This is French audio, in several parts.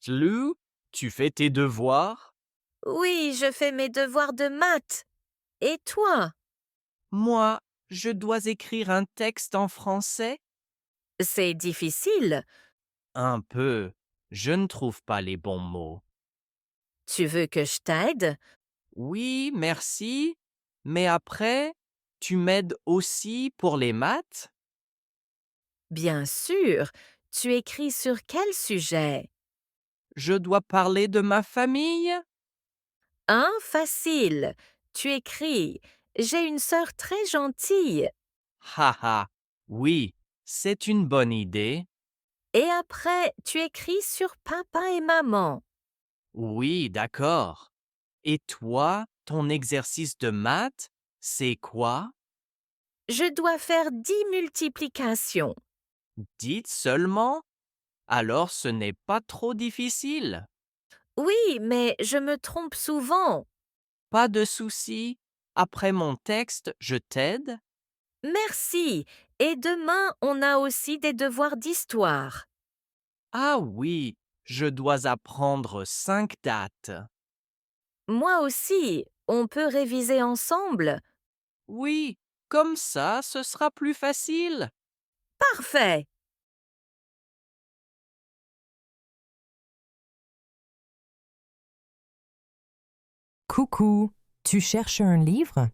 Lou, tu fais tes devoirs? Oui, je fais mes devoirs de maths. Et toi? Moi, je dois écrire un texte en français? C'est difficile. Un peu. Je ne trouve pas les bons mots. Tu veux que je t'aide? Oui, merci. Mais après, tu m'aides aussi pour les maths? Bien sûr. Tu écris sur quel sujet? Je dois parler de ma famille? Facile. Tu écris. J'ai une sœur très gentille. Haha, oui, c'est une bonne idée. Et après, tu écris sur papa et maman. Oui, d'accord. Et toi, ton exercice de maths, c'est quoi? Je dois faire 10 multiplications. Dites seulement? Alors ce n'est pas trop difficile. Oui, mais je me trompe souvent. Pas de souci. Après mon texte, je t'aide? Merci. Et demain, on a aussi des devoirs d'histoire. Ah oui, je dois apprendre 5 dates. Moi aussi. On peut réviser ensemble? Oui, comme ça, ce sera plus facile. Parfait. Coucou, tu cherches un livre?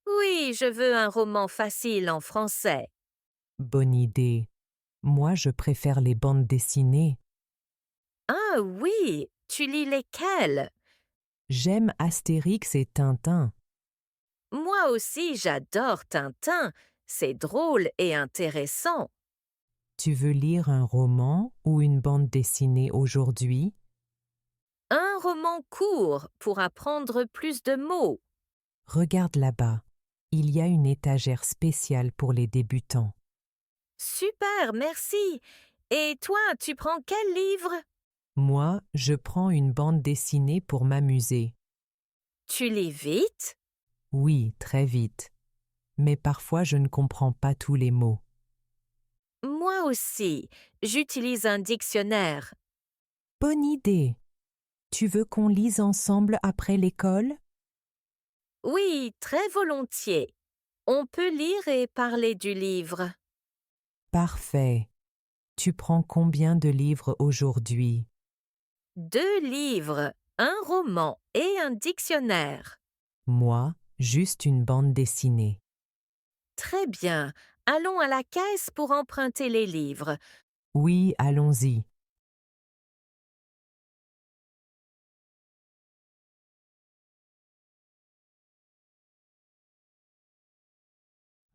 Oui, je veux un roman facile en français. Bonne idée. Moi, je préfère les bandes dessinées. Ah oui, tu lis lesquels? J'aime Astérix et Tintin. Moi aussi, j'adore Tintin. C'est drôle et intéressant. Tu veux lire un roman ou une bande dessinée aujourd'hui? Un roman court pour apprendre plus de mots. Regarde là-bas. Il y a une étagère spéciale pour les débutants. Super, merci. Et toi, tu prends quel livre? Moi, je prends une bande dessinée pour m'amuser. Tu lis vite? Oui, très vite. Mais parfois je ne comprends pas tous les mots. Moi aussi. J'utilise un dictionnaire. Bonne idée. Tu veux qu'on lise ensemble après l'école? Oui, très volontiers. On peut lire et parler du livre. Parfait. Tu prends combien de livres aujourd'hui? 2 livres, un roman et un dictionnaire. Moi, juste une bande dessinée. Très bien. Allons à la caisse pour emprunter les livres. Oui, allons-y.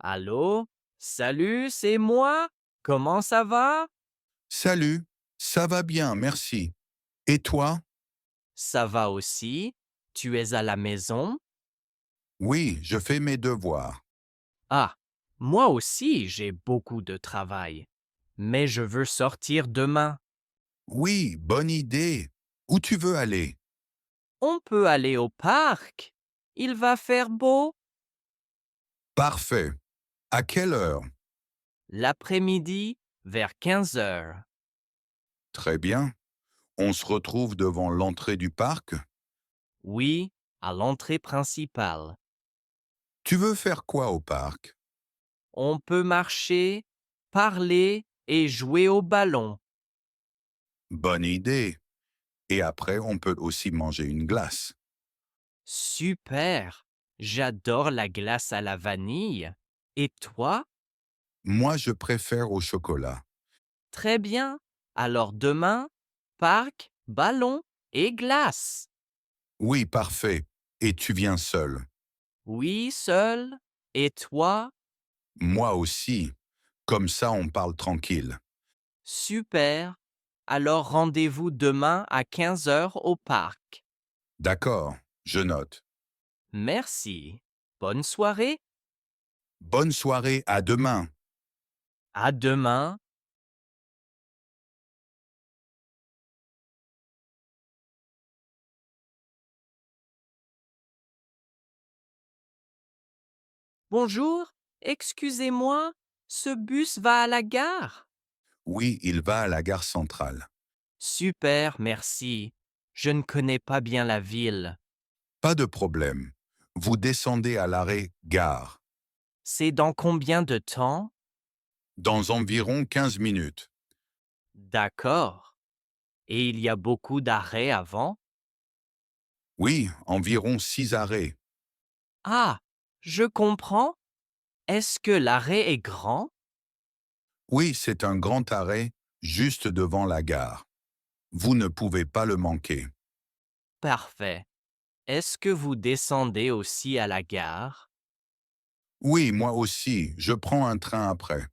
Allô? Salut, c'est moi? Comment ça va? Salut, ça va bien, merci. Et toi? Ça va aussi. Tu es à la maison? Oui, je fais mes devoirs. Ah, moi aussi, j'ai beaucoup de travail. Mais je veux sortir demain. Oui, bonne idée. Où tu veux aller? On peut aller au parc. Il va faire beau. Parfait. À quelle heure? L'après-midi, vers 15 heures. Très bien. On se retrouve devant l'entrée du parc. Oui, à l'entrée principale. Tu veux faire quoi au parc? On peut marcher, parler et jouer au ballon. Bonne idée. Et après, on peut aussi manger une glace. Super! J'adore la glace à la vanille. Et toi? Moi, je préfère au chocolat. Très bien. Alors demain, parc, ballon et glace. Oui, parfait. Et tu viens seul? Oui, seul. Et toi? Moi aussi. Comme ça, on parle tranquille. Super. Alors rendez-vous demain à 15 heures au parc. D'accord, je note. Merci. Bonne soirée. Bonne soirée, à demain. À demain. Bonjour. Excusez-moi. Ce bus va à la gare? Oui, il va à la gare centrale. Super, merci. Je ne connais pas bien la ville. Pas de problème. Vous descendez à l'arrêt gare. C'est dans combien de temps? Dans environ 15 minutes. D'accord. Et il y a beaucoup d'arrêts avant? Oui, environ 6 arrêts. Ah, je comprends. Est-ce que l'arrêt est grand? Oui, c'est un grand arrêt juste devant la gare. Vous ne pouvez pas le manquer. Parfait. Est-ce que vous descendez aussi à la gare? Oui, moi aussi, je prends un train après.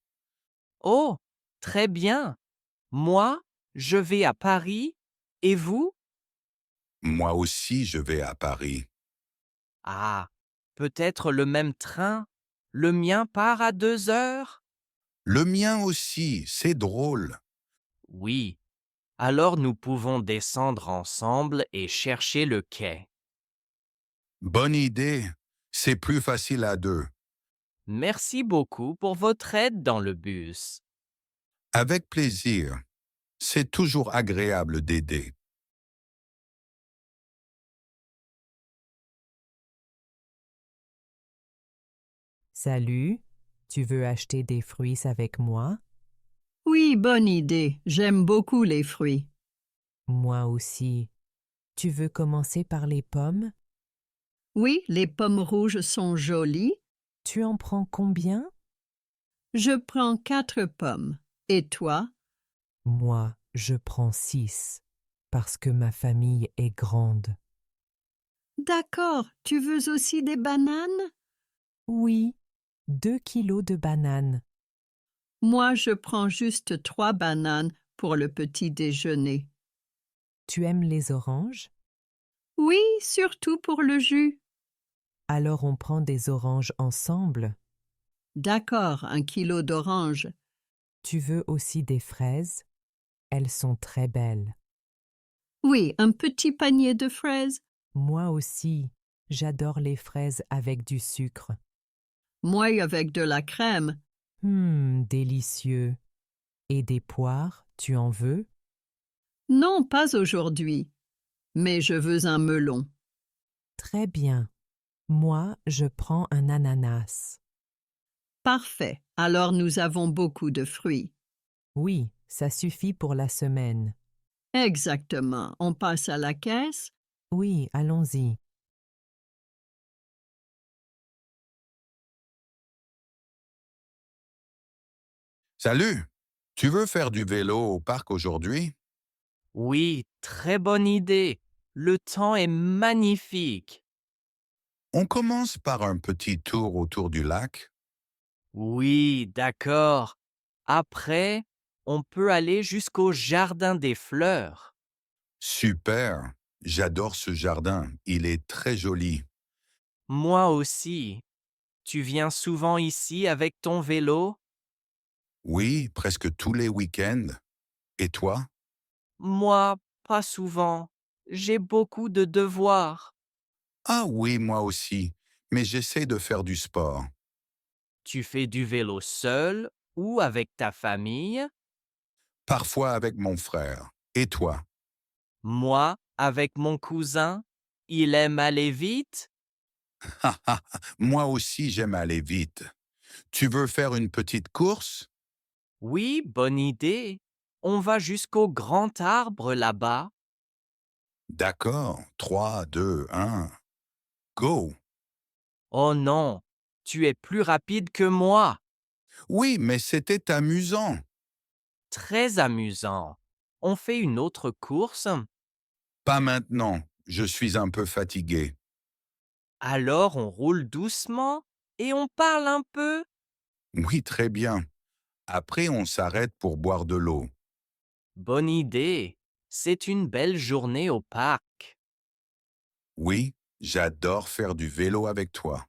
Oh, très bien. Moi, je vais à Paris. Et vous? Moi aussi, je vais à Paris. Ah, peut-être le même train. Le mien part à 2 heures? Le mien aussi, c'est drôle. Oui. Alors nous pouvons descendre ensemble et chercher le quai. Bonne idée. C'est plus facile à deux. Merci beaucoup pour votre aide dans le bus. Avec plaisir. C'est toujours agréable d'aider. Salut, tu veux acheter des fruits avec moi? Oui, bonne idée. J'aime beaucoup les fruits. Moi aussi. Tu veux commencer par les pommes? Oui, les pommes rouges sont jolies. Tu en prends combien? Je prends 4 pommes. Et toi? Moi, je prends 6, parce que ma famille est grande. D'accord. Tu veux aussi des bananes? Oui, 2 kilos de bananes. Moi, je prends juste 3 bananes pour le petit déjeuner. Tu aimes les oranges? Oui, surtout pour le jus. Alors on prend des oranges ensemble. D'accord, 1 kilo d'oranges. Tu veux aussi des fraises? Elles sont très belles. Oui, un petit panier de fraises. Moi aussi, j'adore les fraises avec du sucre. Moi, avec de la crème. Délicieux. Et des poires, tu en veux? Non, pas aujourd'hui. Mais je veux un melon. Très bien. Moi, je prends un ananas. Parfait. Alors nous avons beaucoup de fruits. Oui, ça suffit pour la semaine. Exactement. On passe à la caisse. Oui, allons-y. Salut! Tu veux faire du vélo au parc aujourd'hui? Oui, très bonne idée. Le temps est magnifique. On commence par un petit tour autour du lac. Oui, d'accord. Après, on peut aller jusqu'au jardin des fleurs. Super! J'adore ce jardin. Il est très joli. Moi aussi. Tu viens souvent ici avec ton vélo? Oui, presque tous les week-ends. Et toi? Moi, pas souvent. J'ai beaucoup de devoirs. Ah oui, moi aussi. Mais j'essaie de faire du sport. Tu fais du vélo seul ou avec ta famille? Parfois avec mon frère. Et toi? Moi, avec mon cousin. Il aime aller vite? Moi aussi, j'aime aller vite. Tu veux faire une petite course? Oui, bonne idée. On va jusqu'au grand arbre là-bas. D'accord. 3, 2, 1. Go! Oh non, tu es plus rapide que moi. Oui, mais c'était amusant. Très amusant. On fait une autre course? Pas maintenant. Je suis un peu fatigué. Alors on roule doucement et on parle un peu? Oui, très bien. Après, on s'arrête pour boire de l'eau. Bonne idée. C'est une belle journée au parc. Oui, j'adore faire du vélo avec toi.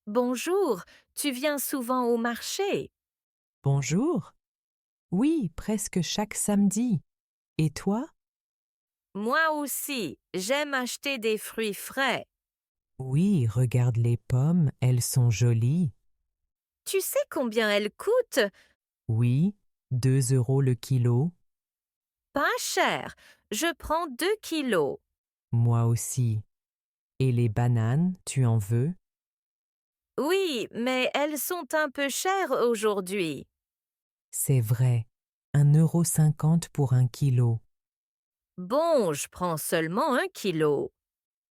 Bonjour, tu viens souvent au marché? Bonjour. Oui, presque chaque samedi. Et toi? Moi aussi, j'aime acheter des fruits frais. Oui, regarde les pommes, elles sont jolies. Tu sais combien elles coûtent? Oui, 2 € le kilo. Pas cher. Je prends 2 kilos. Moi aussi. Et les bananes, tu en veux? Oui, mais elles sont un peu chères aujourd'hui. C'est vrai. 1,50 € pour 1 kilo. Bon, je prends seulement 1 kilo.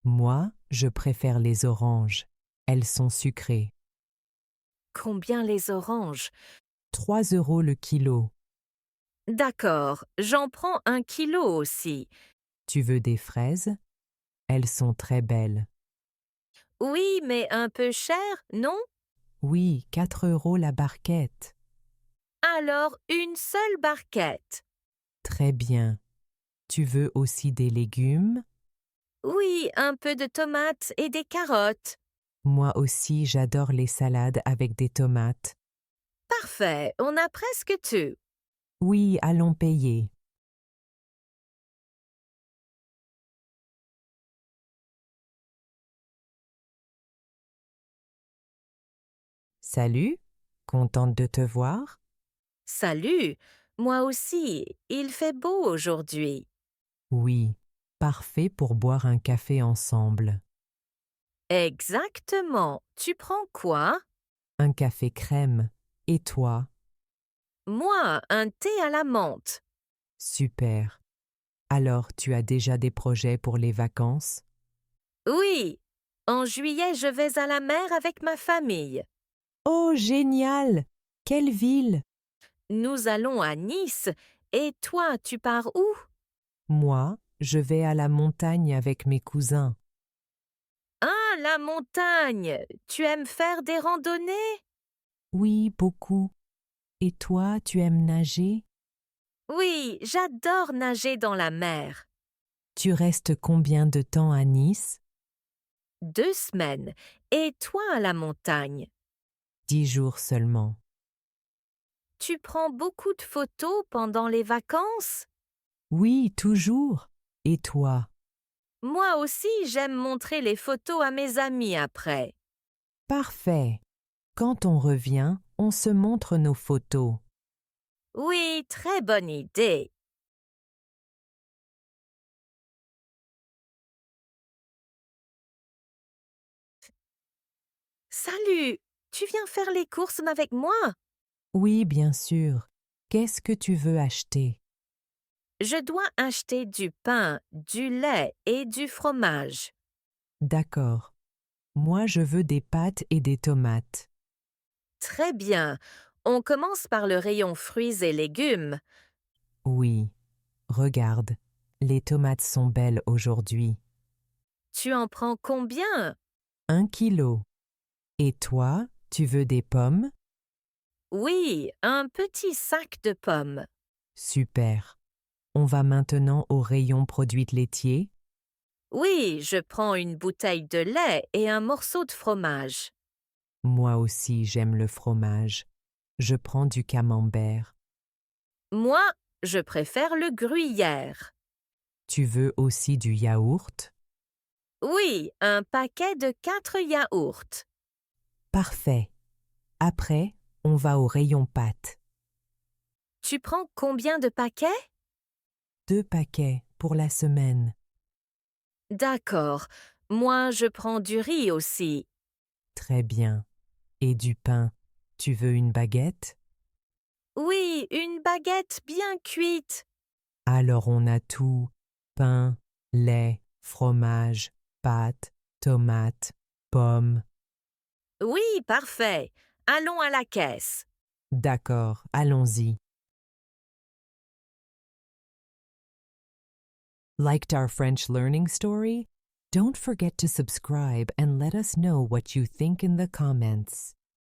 Moi, je préfère les oranges. Elles sont sucrées. Combien les oranges? 3 € le kilo. D'accord, j'en prends 1 kilo aussi. Tu veux des fraises? Elles sont très belles. Oui, mais un peu cher, non? Oui, 4 € la barquette. Alors, une seule barquette. Très bien. Tu veux aussi des légumes? Oui, un peu de tomates et des carottes. Moi aussi, j'adore les salades avec des tomates. Parfait, on a presque tout. Oui, allons payer. Salut, contente de te voir? Salut, moi aussi, il fait beau aujourd'hui. Oui, parfait pour boire un café ensemble. Exactement. Tu prends quoi? Un café crème. Et toi? Moi, un thé à la menthe. Super. Alors, tu as déjà des projets pour les vacances? Oui, en juillet, je vais à la mer avec ma famille. Oh, génial! Quelle ville? Nous allons à Nice. Et toi, tu pars où? Moi, je vais à la montagne avec mes cousins. Ah, la montagne. Tu aimes faire des randonnées? Oui, beaucoup. Et toi, tu aimes nager? Oui, j'adore nager dans la mer. Tu restes combien de temps à Nice? 2 semaines. Et toi à la montagne? 10 jours seulement. Tu prends beaucoup de photos pendant les vacances? Oui, toujours. Et toi? Moi aussi, j'aime montrer les photos à mes amis après. Parfait. Quand on revient, on se montre nos photos. Oui, très bonne idée. Salut, tu viens faire les courses avec moi? Oui, bien sûr. Qu'est-ce que tu veux acheter? Je dois acheter du pain, du lait et du fromage. D'accord. Moi, je veux des pâtes et des tomates. Très bien. On commence par le rayon fruits et légumes. Oui. Regarde, les tomates sont belles aujourd'hui. Tu en prends combien? 1 kilo. Et toi, tu veux des pommes? Oui, un petit sac de pommes. Super. On va maintenant au rayon produits laitiers. Oui, je prends une bouteille de lait et un morceau de fromage. Moi aussi, j'aime le fromage. Je prends du camembert. Moi, je préfère le gruyère. Tu veux aussi du yaourt? Oui, un paquet de 4 yaourts. Parfait. Après, on va au rayon pâtes. Tu prends combien de paquets? 2 paquets pour la semaine. D'accord. Moi, je prends du riz aussi. Très bien. Et du pain. Tu veux une baguette? Oui, une baguette bien cuite. Alors on a tout. Pain, lait, fromage, pâtes, tomates, pommes. Oui, parfait. Allons à la caisse. D'accord, allons-y. Liked our French learning story? Don't forget to subscribe and let us know what you think in the comments.